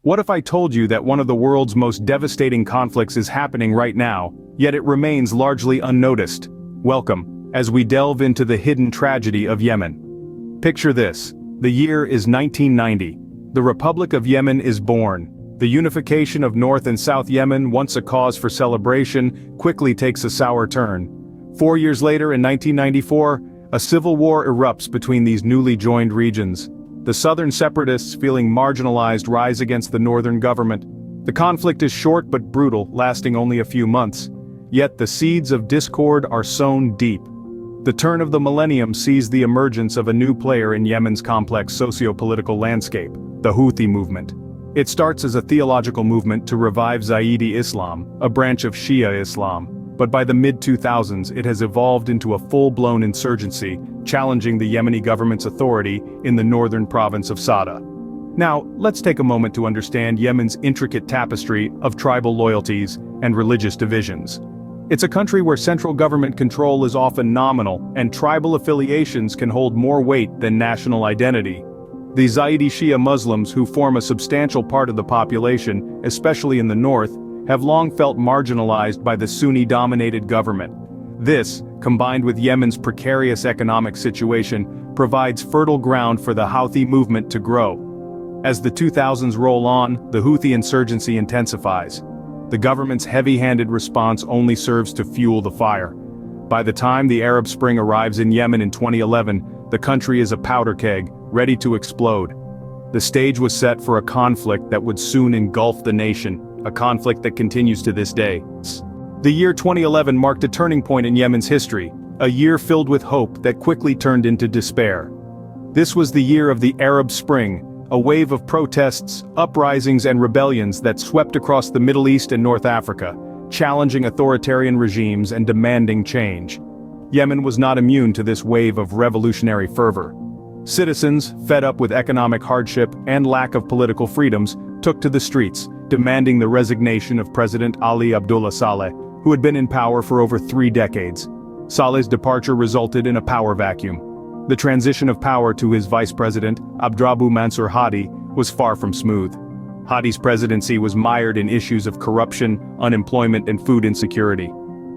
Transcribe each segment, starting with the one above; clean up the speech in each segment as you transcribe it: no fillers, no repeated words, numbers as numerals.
What if I told you that one of the world's most devastating conflicts is happening right now, yet it remains largely unnoticed? Welcome, as we delve into the hidden tragedy of Yemen. Picture this. The year is 1990. The Republic of Yemen is born. The unification of North and South Yemen, once a cause for celebration, quickly takes a sour turn. 4 years later, in 1994, a civil war erupts between these newly joined regions. The southern separatists, feeling marginalized, rise against the northern government. The conflict is short but brutal, lasting only a few months. Yet the seeds of discord are sown deep. The turn of the millennium sees the emergence of a new player in Yemen's complex socio-political landscape, the Houthi movement. It starts as a theological movement to revive Zaidi Islam, a branch of Shia Islam. But by the mid-2000s it has evolved into a full-blown insurgency, challenging the Yemeni government's authority in the northern province of Sada. Now, let's take a moment to understand Yemen's intricate tapestry of tribal loyalties and religious divisions. It's a country where central government control is often nominal, and tribal affiliations can hold more weight than national identity. The Zaidi Shia Muslims, who form a substantial part of the population, especially in the north, have long felt marginalized by the Sunni-dominated government. This, combined with Yemen's precarious economic situation, provides fertile ground for the Houthi movement to grow. As the 2000s roll on, the Houthi insurgency intensifies. The government's heavy-handed response only serves to fuel the fire. By the time the Arab Spring arrives in Yemen in 2011, the country is a powder keg, ready to explode. The stage was set for a conflict that would soon engulf the nation, a conflict that continues to this day. The year 2011 marked a turning point in Yemen's history, a year filled with hope that quickly turned into despair. This was the year of the Arab Spring, a wave of protests, uprisings and rebellions that swept across the Middle East and North Africa, challenging authoritarian regimes and demanding change. Yemen was not immune to this wave of revolutionary fervor. Citizens, fed up with economic hardship and lack of political freedoms, took to the streets, demanding the resignation of President Ali Abdullah Saleh, who had been in power for over 3 decades. Saleh's departure resulted in a power vacuum. The transition of power to his vice president, Abdrabbu Mansur Hadi, was far from smooth. Hadi's presidency was mired in issues of corruption, unemployment and food insecurity.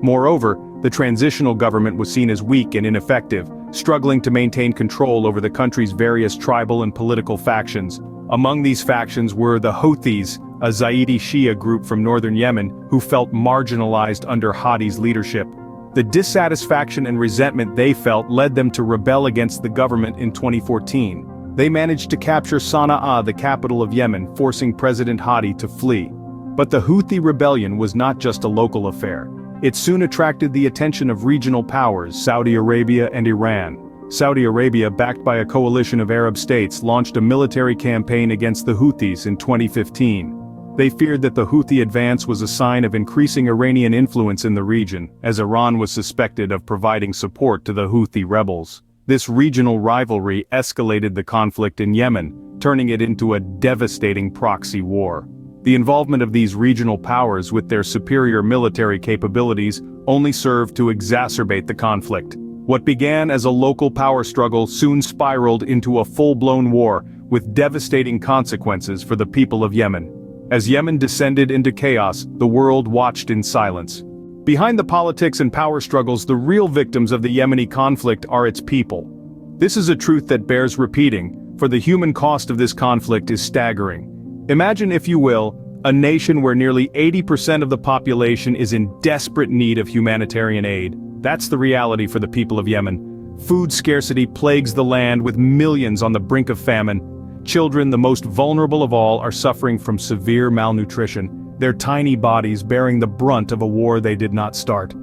Moreover, the transitional government was seen as weak and ineffective, struggling to maintain control over the country's various tribal and political factions. Among these factions were the Houthis, a Zaidi Shia group from northern Yemen who felt marginalized under Hadi's leadership. The dissatisfaction and resentment they felt led them to rebel against the government in 2014. They managed to capture Sana'a, the capital of Yemen, forcing President Hadi to flee. But the Houthi rebellion was not just a local affair. It soon attracted the attention of regional powers, Saudi Arabia and Iran. Saudi Arabia, backed by a coalition of Arab states, launched a military campaign against the Houthis in 2015. They feared that the Houthi advance was a sign of increasing Iranian influence in the region, as Iran was suspected of providing support to the Houthi rebels. This regional rivalry escalated the conflict in Yemen, turning it into a devastating proxy war. The involvement of these regional powers with their superior military capabilities only served to exacerbate the conflict. What began as a local power struggle soon spiraled into a full-blown war, with devastating consequences for the people of Yemen. As Yemen descended into chaos, the world watched in silence. Behind the politics and power struggles, the real victims of the Yemeni conflict are its people. This is a truth that bears repeating, for the human cost of this conflict is staggering. Imagine, if you will, a nation where nearly 80% of the population is in desperate need of humanitarian aid. That's the reality for the people of Yemen. Food scarcity plagues the land, with millions on the brink of famine. Children, the most vulnerable of all, are suffering from severe malnutrition, their tiny bodies bearing the brunt of a war they did not start.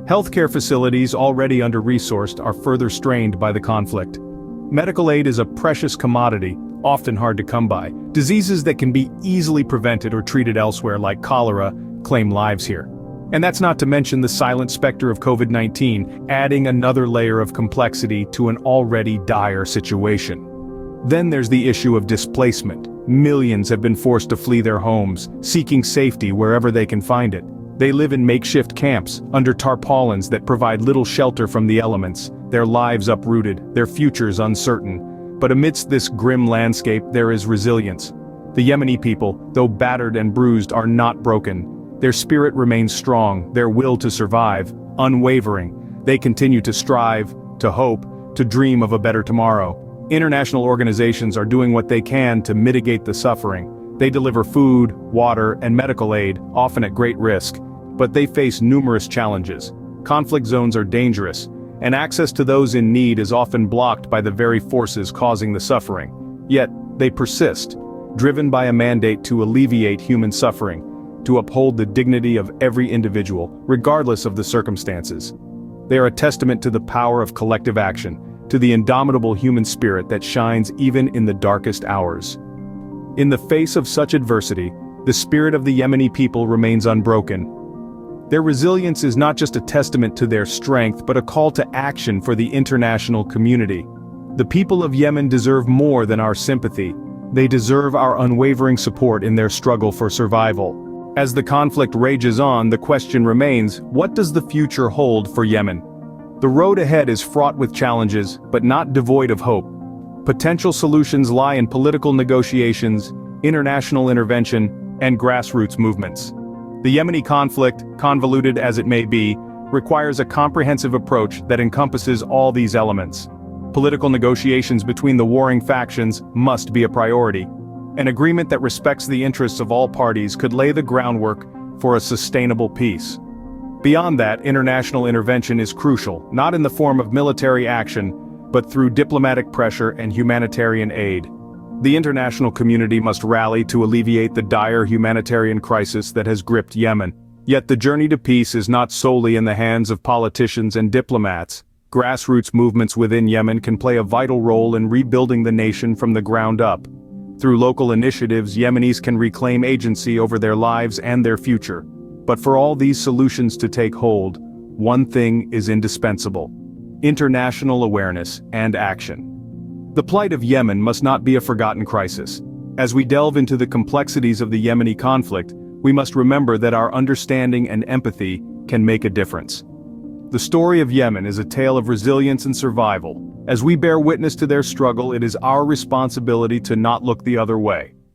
Healthcare facilities, already under-resourced, are further strained by the conflict. Medical aid is a precious commodity, often hard to come by. Diseases that can be easily prevented or treated elsewhere, like cholera, claim lives here. And that's not to mention the silent specter of COVID-19, adding another layer of complexity to an already dire situation. Then there's the issue of displacement. Millions have been forced to flee their homes, seeking safety wherever they can find it. They live in makeshift camps, under tarpaulins that provide little shelter from the elements, their lives uprooted, their futures uncertain. But amidst this grim landscape there is resilience. The Yemeni people, though battered and bruised, are not broken. Their spirit remains strong, their will to survive, unwavering. They continue to strive, to hope, to dream of a better tomorrow. International organizations are doing what they can to mitigate the suffering. They deliver food, water, and medical aid, often at great risk. But they face numerous challenges. Conflict zones are dangerous, and access to those in need is often blocked by the very forces causing the suffering. Yet, they persist, driven by a mandate to alleviate human suffering, to uphold the dignity of every individual, regardless of the circumstances. They are a testament to the power of collective action, to the indomitable human spirit that shines even in the darkest hours. In the face of such adversity, the spirit of the Yemeni people remains unbroken. Their resilience is not just a testament to their strength but a call to action for the international community. The people of Yemen deserve more than our sympathy. They deserve our unwavering support in their struggle for survival. As the conflict rages on, the question remains, what does the future hold for Yemen? The road ahead is fraught with challenges, but not devoid of hope. Potential solutions lie in political negotiations, international intervention, and grassroots movements. The Yemeni conflict, convoluted as it may be, requires a comprehensive approach that encompasses all these elements. Political negotiations between the warring factions must be a priority. An agreement that respects the interests of all parties could lay the groundwork for a sustainable peace. Beyond that, international intervention is crucial, not in the form of military action, but through diplomatic pressure and humanitarian aid. The international community must rally to alleviate the dire humanitarian crisis that has gripped Yemen. Yet the journey to peace is not solely in the hands of politicians and diplomats. Grassroots movements within Yemen can play a vital role in rebuilding the nation from the ground up. Through local initiatives, Yemenis can reclaim agency over their lives and their future. But for all these solutions to take hold, one thing is indispensable: international awareness and action. The plight of Yemen must not be a forgotten crisis. As we delve into the complexities of the Yemeni conflict, we must remember that our understanding and empathy can make a difference. The story of Yemen is a tale of resilience and survival. As we bear witness to their struggle, it is our responsibility to not look the other way.